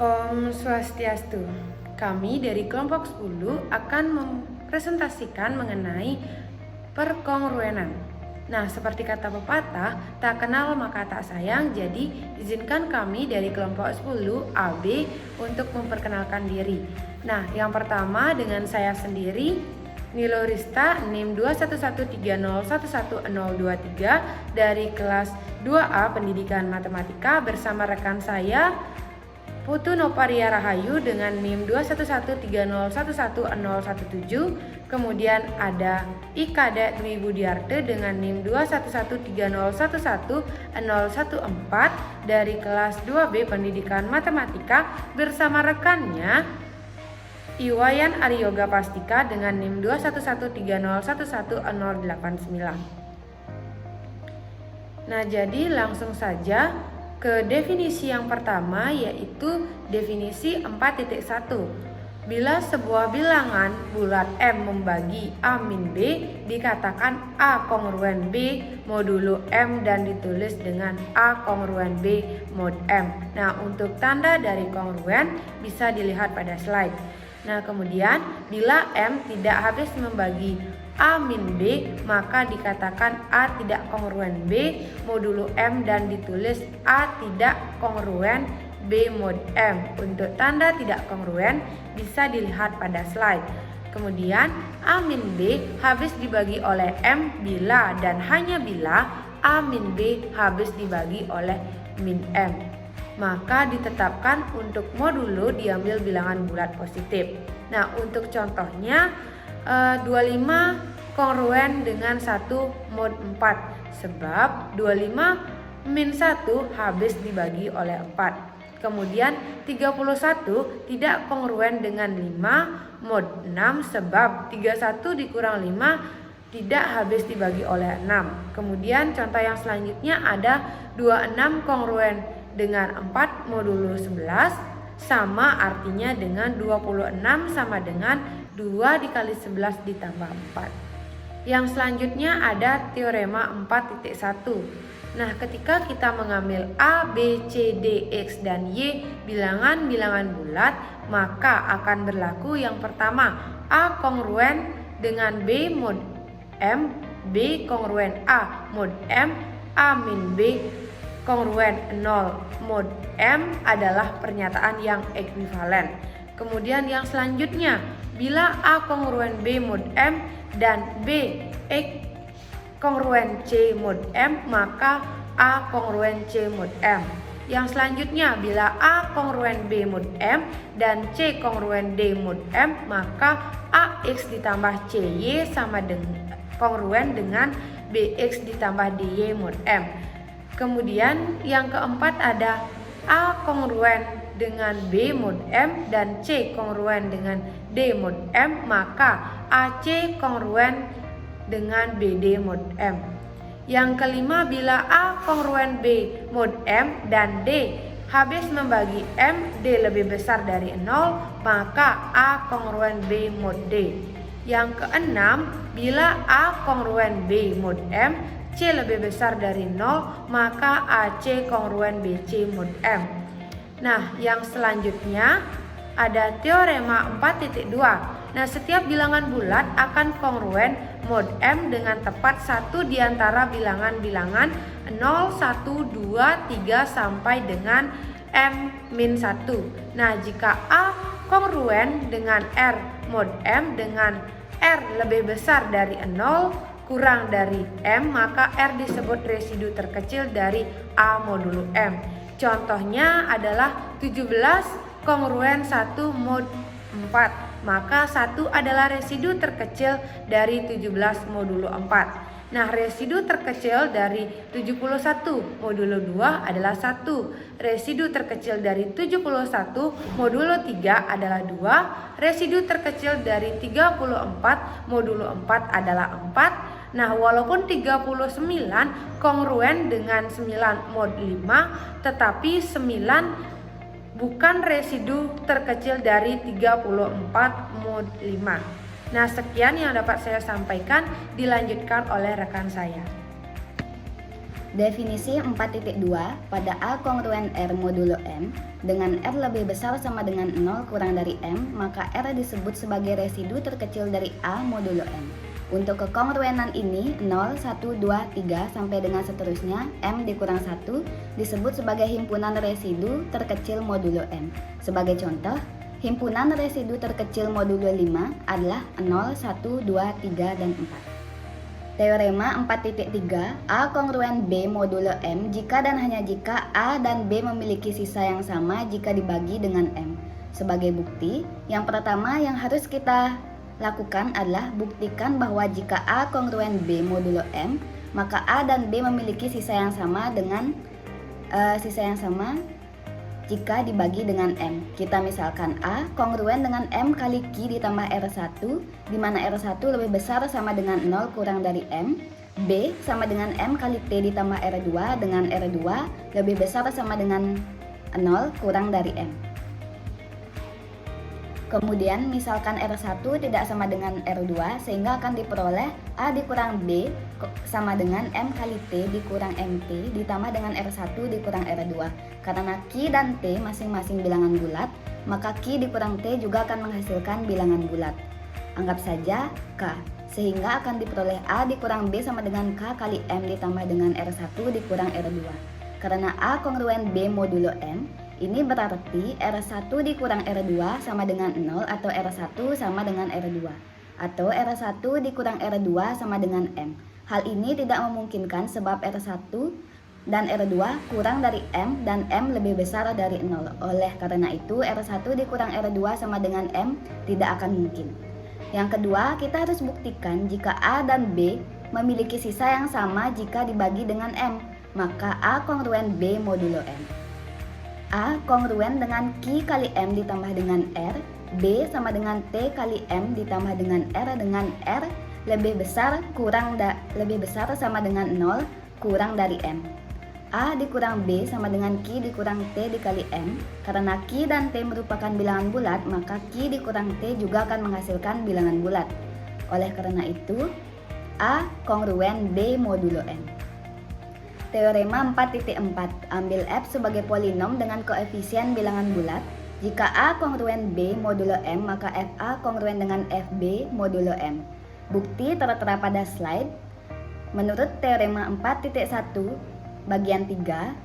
Om Swastiastu. Kami dari kelompok 10 akan mempresentasikan mengenai perkongruenan. Nah, seperti kata pepatah, tak kenal maka tak sayang. Jadi, izinkan kami dari kelompok 10 AB untuk memperkenalkan diri. Nah, yang pertama dengan saya sendiri, Nilo Rista, NIM 21130111023 dari kelas 2A Pendidikan Matematika bersama rekan saya Putu Noparia Rahayu dengan NIM 21130111017. Kemudian ada Ikade Dwi Budiarte dengan NIM 21130111014 dari kelas 2B Pendidikan Matematika bersama rekannya Iwayan Aryoga Pastika dengan NIM 21130111089. Nah, jadi langsung saja ke definisi yang pertama, yaitu definisi 4.1. Bila sebuah bilangan bulat M membagi A min B, dikatakan A kongruen B modulo M dan ditulis dengan A kongruen B mod M. Nah, untuk tanda dari kongruen bisa dilihat pada slide. Nah, kemudian bila M tidak habis membagi A min B, maka dikatakan A tidak kongruen B modulo M dan ditulis A tidak kongruen B mod M. Untuk tanda tidak kongruen bisa dilihat pada slide. Kemudian A min B habis dibagi oleh M bila dan hanya bila A min B habis dibagi oleh min M. Maka ditetapkan untuk modulo diambil bilangan bulat positif. Nah, untuk contohnya 25 kongruen dengan 1 mod 4 sebab 25 min 1 habis dibagi oleh 4. Kemudian 31 tidak kongruen dengan 5 mod 6 sebab 31 dikurang 5 tidak habis dibagi oleh 6. Kemudian contoh yang selanjutnya ada 26 kongruen dengan 4 modulo 11 sama artinya dengan 26 sama dengan 2 dikali 11 ditambah 4. Yang selanjutnya ada teorema 4.1. Nah, ketika kita mengambil A, B, C, D, X, dan Y bilangan-bilangan bulat, maka akan berlaku yang pertama A kongruen dengan B mod M, B kongruen A mod M, A min B kongruen 0 mod M adalah pernyataan yang ekuivalen. Kemudian yang selanjutnya, bila A kongruen B mod M dan B X kongruen C mod M, maka A kongruen C mod M. Yang selanjutnya, bila A kongruen B mod M dan C kongruen D mod M, maka AX ditambah CY sama dengan kongruen dengan BX ditambah DY mod M. Kemudian yang keempat ada A kongruen dengan B mod M dan C kongruen dengan D mod M, maka AC kongruen dengan BD mod M. Yang kelima, bila A kongruen B mod M dan D habis membagi M, D lebih besar dari 0, maka A kongruen B mod D. Yang keenam, bila A kongruen B mod M, C lebih besar dari 0, maka AC kongruen BC mod M. Nah, yang selanjutnya ada teorema 4.2. Nah, setiap bilangan bulat akan kongruen mod M dengan tepat satu di antara bilangan-bilangan 0, 1, 2, 3 sampai dengan M-1. Nah, jika A kongruen dengan R mod M dengan R lebih besar dari 0 kurang dari M, maka R disebut residu terkecil dari A modulo M. Contohnya adalah 17 kongruen 1 mod 4, maka 1 adalah residu terkecil dari 17 modulo 4. Nah, residu terkecil dari 71 modulo 2 adalah 1. Residu terkecil dari 71 modulo 3 adalah 2. Residu terkecil dari 34 modulo 4 adalah 4. Nah, walaupun 39 kongruen dengan 9 mod 5, tetapi 9 bukan residu terkecil dari 34 mod 5. Nah, sekian yang dapat saya sampaikan, dilanjutkan oleh rekan saya. Definisi 4.2 pada A kongruen R modulo M dengan R lebih besar sama dengan 0 kurang dari M, maka R disebut sebagai residu terkecil dari A modulo M. Untuk kekongruenan ini 0, 1, 2, 3 sampai dengan seterusnya M dikurang 1 disebut sebagai himpunan residu terkecil modulo M. Sebagai contoh, himpunan residu terkecil modulo 5 adalah 0, 1, 2, 3, dan 4. Teorema 4.3 A kongruen B modulo M jika dan hanya jika A dan B memiliki sisa yang sama jika dibagi dengan M. Sebagai bukti, yang pertama yang harus kita lakukan adalah buktikan bahwa jika A kongruen B modulo M, maka A dan B memiliki sisa yang sama dengan jika dibagi dengan M. Kita misalkan A kongruen dengan M kali Q ditambah R1, di mana R1 lebih besar sama dengan 0 kurang dari M. B sama dengan M kali T ditambah R2 dengan R2 lebih besar sama dengan 0 kurang dari M. Kemudian misalkan R1 tidak sama dengan R2 sehingga akan diperoleh A dikurang B sama dengan M kali T dikurang MT ditambah dengan R1 dikurang R2. Karena Q dan T masing-masing bilangan bulat, maka Q dikurang T juga akan menghasilkan bilangan bulat. Anggap saja K, sehingga akan diperoleh A dikurang B sama dengan K kali M ditambah dengan R1 dikurang R2. Karena A kongruen B modulo M, ini berarti R1 dikurang R2 sama dengan 0 atau R1 sama dengan R2 atau R1 dikurang R2 sama dengan M. Hal ini tidak memungkinkan sebab R1 dan R2 kurang dari M dan M lebih besar dari 0. Oleh karena itu R1 dikurang R2 sama dengan M tidak akan mungkin. Yang kedua, kita harus buktikan jika A dan B memiliki sisa yang sama jika dibagi dengan M, maka A kongruen B modulo M. A kongruen dengan Q kali M ditambah dengan R, B sama dengan T kali M ditambah dengan R lebih besar sama dengan 0 kurang dari M. A dikurang B sama dengan Q dikurang T dikali M. Karena Q dan T merupakan bilangan bulat, maka Q dikurang T juga akan menghasilkan bilangan bulat. Oleh karena itu, A kongruen B modulo M. Teorema 4.4 ambil F sebagai polinom dengan koefisien bilangan bulat. Jika A kongruen B modulo M, maka FA kongruen dengan FB modulo M. Bukti tertera pada slide. Menurut teorema 4.1 bagian 3,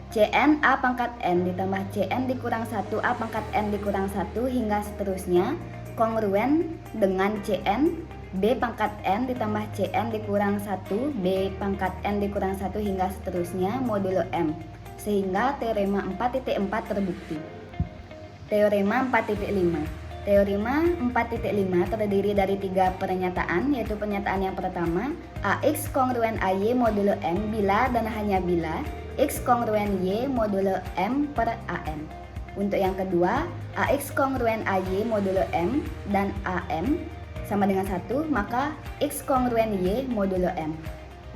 Cn A pangkat N ditambah Cn dikurang 1 A pangkat N dikurang 1 hingga seterusnya kongruen dengan Cn B pangkat N ditambah Cn dikurang 1 B pangkat N dikurang 1 hingga seterusnya modulo M, sehingga teorema 4.4 terbukti. Teorema 4.5. Teorema 4.5 terdiri dari 3 pernyataan, yaitu pernyataan yang pertama, AX kongruen AY modulo M bila dan hanya bila X kongruen Y modulo M per AM. Untuk yang kedua, AX kongruen AY modulo M dan AM sama dengan 1, maka X kongruen Y modulo M.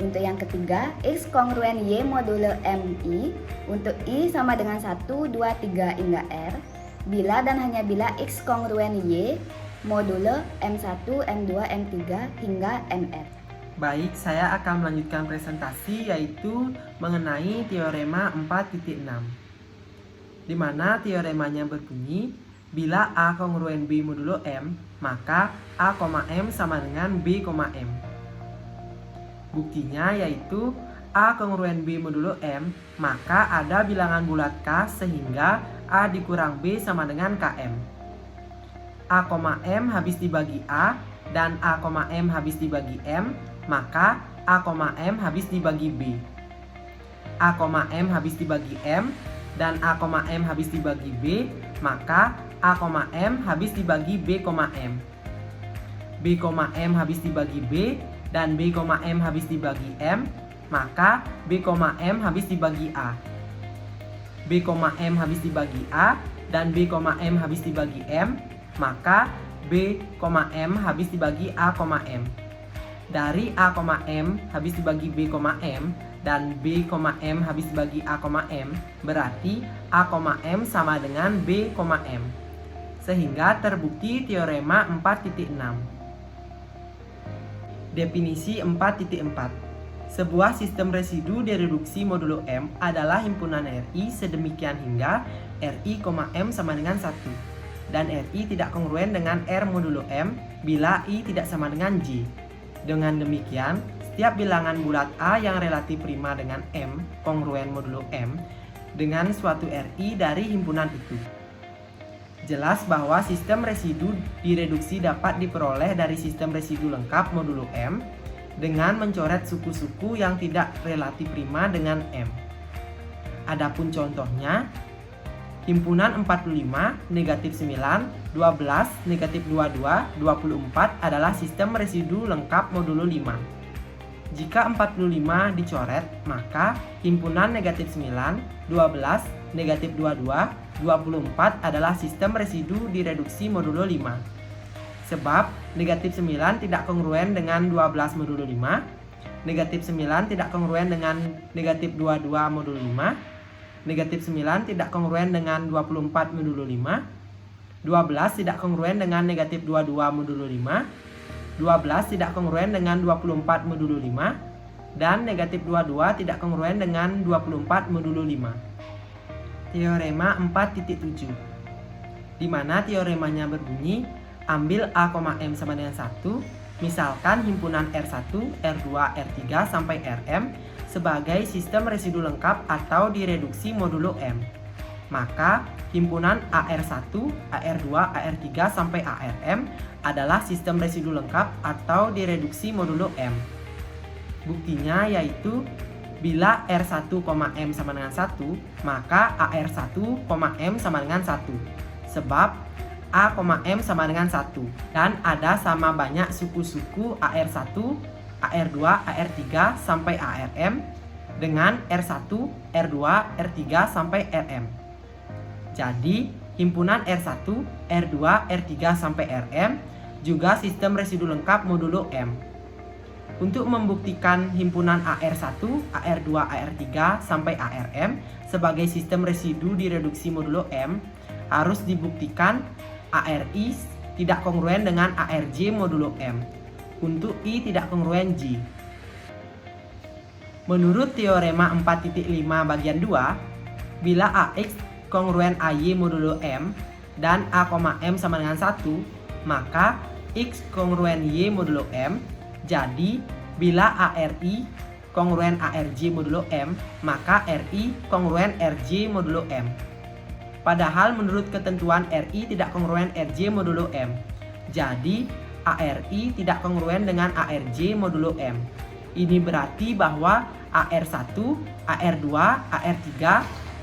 Untuk yang ketiga, X kongruen Y modulo MI. Untuk I sama dengan 1, 2, 3 hingga R. Bila dan hanya bila X kongruen Y modulo M1, M2, M3 hingga MR. Baik, saya akan melanjutkan presentasi yaitu mengenai teorema 4.6. Di mana teoremanya berbunyi, bila A kongruen B modulo M, maka A, M sama dengan B, M. Buktinya yaitu A kongruen B modulo M, maka ada bilangan bulat K sehingga A dikurang B sama dengan KM. A, M habis dibagi A dan A, M habis dibagi M, maka A, M habis dibagi B. A, M habis dibagi M dan A, M habis dibagi B, maka A, M habis dibagi B, M. B, M habis dibagi B dan B, M habis dibagi M, maka B, M habis dibagi A. B, M habis dibagi A dan B, M habis dibagi M, maka B, M habis dibagi A, M. Dari A, M habis dibagi B, M dan B, M habis dibagi A, M, berarti A, M sama dengan B, M. Sehingga terbukti teorema 4.6. Definisi 4.4. Sebuah sistem residu direduksi modulo M adalah himpunan RI sedemikian hingga RI, M sama dengan 1. Dan RI tidak kongruen dengan R modulo M bila I tidak sama dengan J. Dengan demikian, setiap bilangan bulat A yang relatif prima dengan M kongruen modulo M dengan suatu RI dari himpunan itu. Jelas bahwa sistem residu direduksi dapat diperoleh dari sistem residu lengkap modulo M dengan mencoret suku-suku yang tidak relatif prima dengan M. Adapun contohnya, himpunan 45, negatif 9, 12, negatif 22, 24 adalah sistem residu lengkap modulo 5. Jika 45 dicoret, maka himpunan negatif 9, 12, negatif 22, 24 adalah sistem residu direduksi modulo 5. Sebab negatif 9 tidak kongruen dengan 12 modulo 5, negatif 9 tidak kongruen dengan negatif 22 modulo 5, negatif 9 tidak kongruen dengan 24 modulo 5, 12 tidak kongruen dengan negatif 22 modulo 5, 12 tidak kongruen dengan 24 modulo 5, dan negatif 22 tidak kongruen dengan 24 modulo 5. Teorema 4.7, di mana teoremanya berbunyi ambil A, M sama dengan 1, misalkan himpunan R1, R2, R3 sampai Rm sebagai sistem residu lengkap atau direduksi modulo M. Maka himpunan AR1, AR2, AR3 sampai ARM adalah sistem residu lengkap atau direduksi modulo M. Buktinya yaitu bila R1, M sama dengan 1, maka AR1, M sama dengan 1. Sebab A, M sama dengan 1 dan ada sama banyak suku-suku AR1, AR2, AR3 sampai ARM dengan R1, R2, R3 sampai RM. Jadi himpunan R1, R2, R3 sampai RM juga sistem residu lengkap modulo M. Untuk membuktikan himpunan AR1, AR2, AR3 sampai ARM sebagai sistem residu direduksi modulo M, harus dibuktikan ARI tidak kongruen dengan ARJ modulo M. Untuk I tidak kongruen J. Menurut teorema 4.5 bagian 2, bila AX kongruen AY modulo M dan A, M sama dengan 1, maka X kongruen Y modulo M. Jadi, bila ARI kongruen ARJ modulo M, maka RI kongruen RJ modulo M. Padahal menurut ketentuan RI tidak kongruen RJ modulo M. Jadi ARI tidak kongruen dengan ARJ modulo M. Ini berarti bahwa AR1, AR2, AR3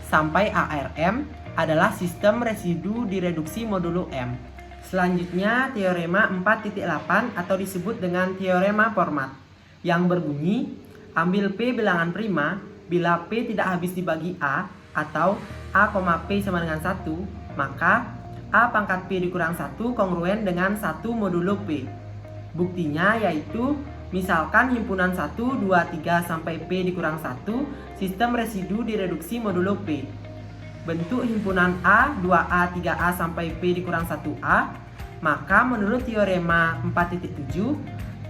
sampai ARM adalah sistem residu direduksi modulo M. Selanjutnya teorema 4.8 atau disebut dengan teorema Fermat yang berbunyi ambil P bilangan prima bila P tidak habis dibagi A atau A, P sama dengan 1, maka A pangkat P dikurang 1 kongruen dengan 1 modulo P. Buktinya yaitu misalkan himpunan 1, 2, 3 sampai P dikurang 1 sistem residu direduksi modulo P. Bentuk himpunan A, 2A, 3A sampai P dikurang 1A, maka menurut teorema 4.7,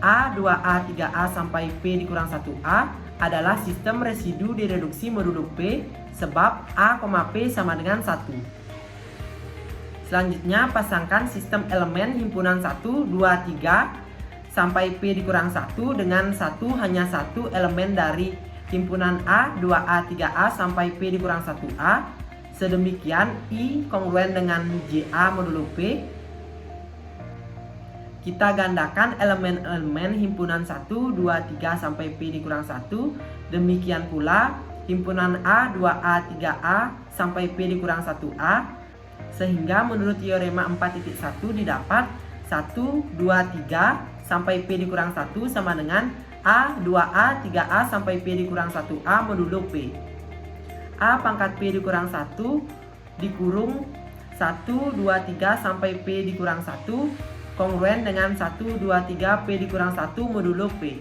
A, 2A, 3A sampai P dikurang 1A adalah sistem residu direduksi modulo P sebab A, P sama dengan 1. Selanjutnya pasangkan sistem elemen himpunan 1, 2, 3 sampai P dikurang 1 dengan hanya satu elemen dari himpunan A, 2A, 3A sampai P dikurang 1A. Sedemikian I kongruen dengan JA modulo P. Kita gandakan elemen-elemen himpunan 1, 2, 3 sampai P dikurang 1. Demikian pula himpunan A, 2A, 3A sampai P dikurang 1A. Sehingga menurut teorema 4.1 didapat 1, 2, 3 sampai P dikurang 1 sama dengan A, 2A, 3A sampai P dikurang 1A modulo P. A pangkat P dikurang 1 dikurung 1, 2, 3 sampai P dikurang 1 kongruen dengan 1, 2, 3 P dikurang 1 modulo P.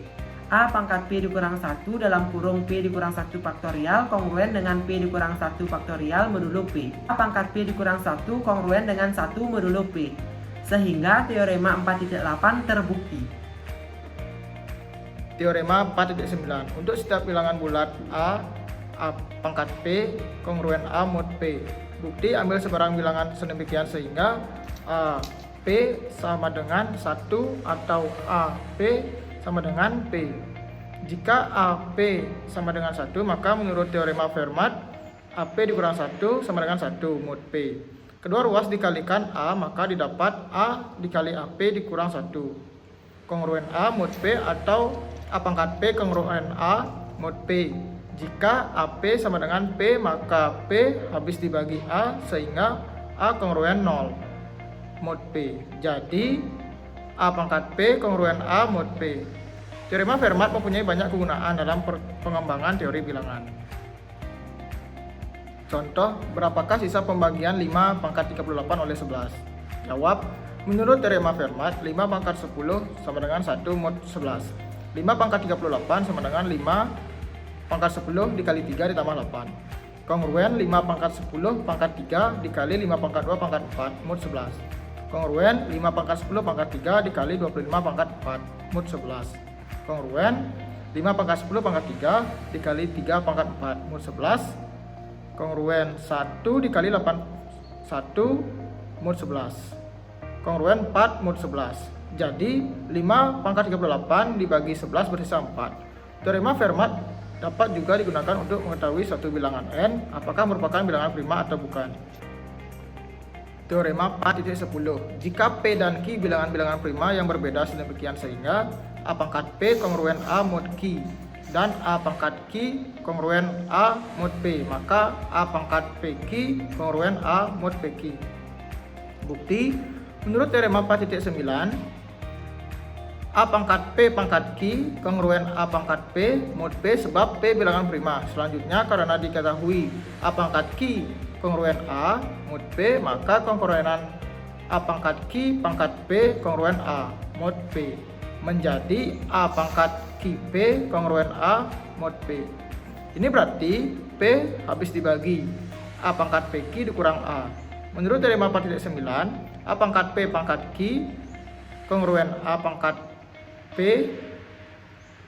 A pangkat P dikurang 1 dalam kurung P dikurang 1 faktorial kongruen dengan P dikurang 1 faktorial modulo P. A pangkat P dikurang 1 kongruen dengan 1 modulo P. Sehingga teorema 4.8 terbukti. Teorema 4.9. Untuk setiap bilangan bulat A pangkat P kongruen A mod P. Bukti, ambil sebarang bilangan sedemikian sehingga A P sama dengan 1 atau A P sama dengan P. Jika A P sama dengan 1, maka menurut teorema Fermat AP dikurang 1 sama dengan 1 mod P. Kedua ruas dikalikan A, maka didapat A dikali AP dikurang 1 kongruen A mod P atau A pangkat P kongruen A mod P. Jika AP sama dengan P, maka P habis dibagi A sehingga A kongruen 0 mod P. Jadi A pangkat P kongruen A mod P. Teorema Fermat mempunyai banyak kegunaan dalam pengembangan teori bilangan. Contoh, berapakah sisa pembagian 5 pangkat 38 oleh 11? Jawab, menurut teorema Fermat, 5 pangkat 10 sama dengan 1 mod 11. 5 pangkat 38 sama dengan 5 pangkat 10 dikali 3 ditambah 8. Kongruen 5 pangkat 10 pangkat 3 dikali 5 pangkat 2 pangkat 4 mod 11. Kongruen 5 pangkat 10 pangkat 3 dikali 25 pangkat 4 mod 11. Kongruen 5 pangkat 10 pangkat 3 dikali 3 pangkat 4 mod 11. Kongruen 1 dikali 1 mod 11. Kongruen 4 mod 11. Jadi 5 pangkat 38 dibagi 11 bersisa 4. Teorema Fermat dapat juga digunakan untuk mengetahui suatu bilangan n apakah merupakan bilangan prima atau bukan. Teorema 4.10. Jika P dan Q bilangan-bilangan prima yang berbeda sedemikian sehingga A pangkat P kongruen A mod Q dan A pangkat Q kongruen A mod P, maka A pangkat PQ kongruen A mod PQ. Bukti, menurut teorema 4.9, A pangkat P pangkat Q kongruen A pangkat P mod P sebab P bilangan prima. Selanjutnya, karena diketahui A pangkat Q kongruen A mod P, maka kongruenan A pangkat Q pangkat P kongruen A mod P menjadi A pangkat QP kongruen A mod P. Ini berarti P habis dibagi A pangkat PQ dikurang A. Menurut teorema 4.9, A pangkat P pangkat Q kongruen A pangkat P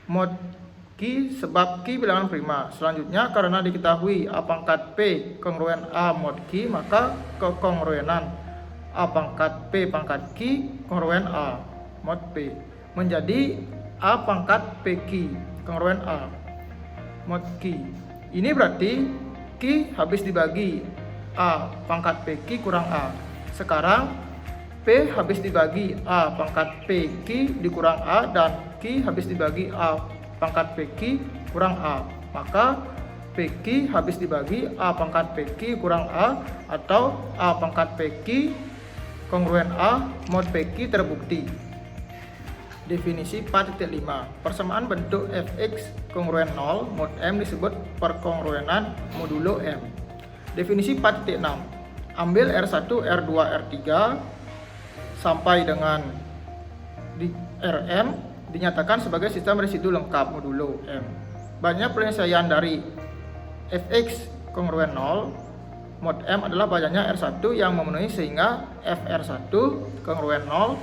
mod Q sebab Q bilangan prima. Selanjutnya, karena diketahui A pangkat P kongruen A mod Q, maka kekongruenan A pangkat P pangkat Q kongruen A mod P menjadi A pangkat PQ kongruen A mod Q. Ini berarti Q habis dibagi A pangkat PQ kurang A. Sekarang P habis dibagi A pangkat PQ dikurang A dan Q habis dibagi A pangkat PQ kurang A. Maka PQ habis dibagi A pangkat PQ kurang A atau A pangkat PQ kongruen A mod PQ terbukti. Definisi 4.5. Persamaan bentuk fx kongruen 0 mod M disebut perkongruenan modulo M. Definisi 4.6. Ambil R1, R2, R3 sampai dengan Rm dinyatakan sebagai sistem residu lengkap modulo M. Banyak penyelesaian dari fx kongruen 0 mod M adalah banyaknya R1 yang memenuhi sehingga Fr1 kongruen 0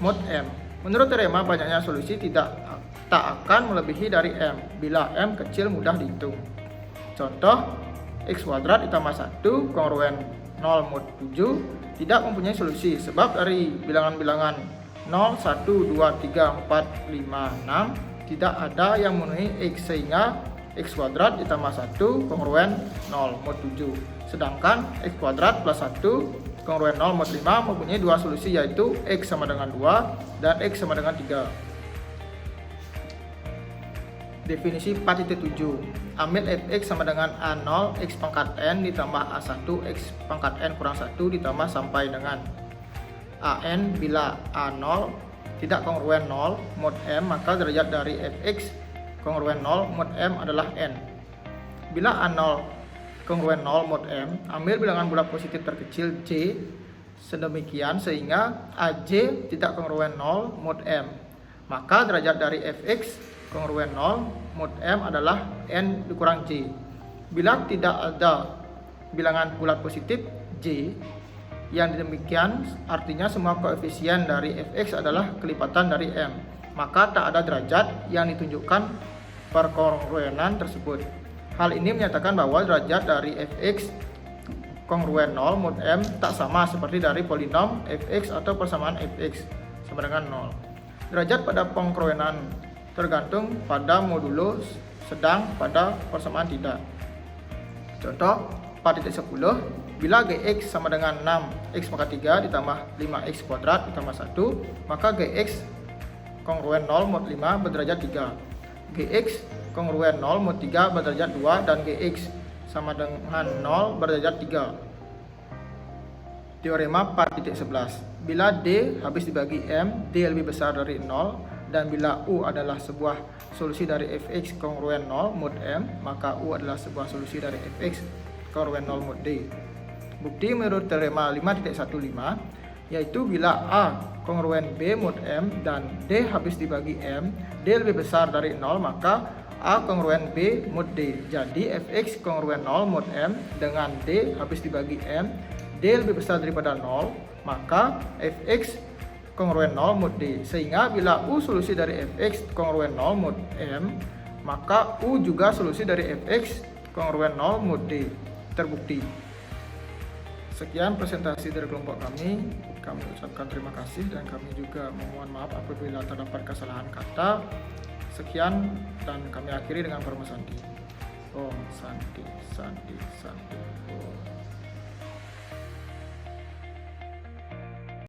mod M. Menurut teorema, banyaknya solusi tak akan melebihi dari M bila M kecil mudah dihitung. Contoh, x kuadrat ditambah 1 kongruen 0 mod 7 tidak mempunyai solusi sebab dari bilangan-bilangan 0, 1, 2, 3, 4, 5, 6 tidak ada yang memenuhi x sehingga x kuadrat ditambah 1 kongruen 0 mod 7. Sedangkan x kuadrat plus 1 kongruen 0 mod 5 mempunyai dua solusi yaitu x sama dengan 2 dan x sama dengan 3. Definisi 4.7. Ambil fx sama dengan A0 x pangkat n ditambah A1 x pangkat n kurang 1 ditambah sampai dengan an bila A0 tidak kongruen 0 mod m, maka derajat dari fx kongruen 0 mod m adalah n. Bila A0 kongruen 0 mod M, ambil bilangan bulat positif terkecil J sedemikian sehingga AJ tidak kongruen 0 mod M. Maka derajat dari Fx kongruen 0 mod M adalah N dikurang J. Bila tidak ada bilangan bulat positif J yang demikian artinya semua koefisien dari Fx adalah kelipatan dari M. maka tak ada derajat yang ditunjukkan perkongruenan tersebut. Hal ini menyatakan bahwa derajat dari fx kongruen 0 mod m tak sama seperti dari polinom fx atau persamaan fx sama dengan 0. Derajat pada pengkongruenan tergantung pada modulo, sedang pada persamaan tidak. Contoh 4.10, bila gx sama dengan 6x pangkat 3 ditambah 5x kuadrat ditambah 1, maka gx kongruen 0 mod 5 berderajat 3. Gx kongruen 0 mod 3 berderajat 2 dan gx sama dengan 0 berderajat 3. Teorema 4.11. Bila D habis dibagi M, D lebih besar dari 0, dan bila U adalah sebuah solusi dari fx kongruen 0 mod M, maka U adalah sebuah solusi dari fx kongruen 0 mod D. Bukti menurut teorema 5.15 yaitu bila A kongruen B mod M dan D habis dibagi M, D lebih besar dari 0, maka A kongruen B mod D. Jadi fx kongruen 0 mod M dengan D habis dibagi M, D lebih besar daripada 0, maka fx kongruen 0 mod D. Sehingga bila U solusi dari fx kongruen 0 mod M, maka U juga solusi dari fx kongruen 0 mod D. Terbukti. Sekian presentasi dari kelompok kami. Kami ucapkan terima kasih dan kami juga memohon maaf apabila terdapat kesalahan kata. Sekian dan kami akhiri dengan Parma Santi. Om Santi Santi Santi Om.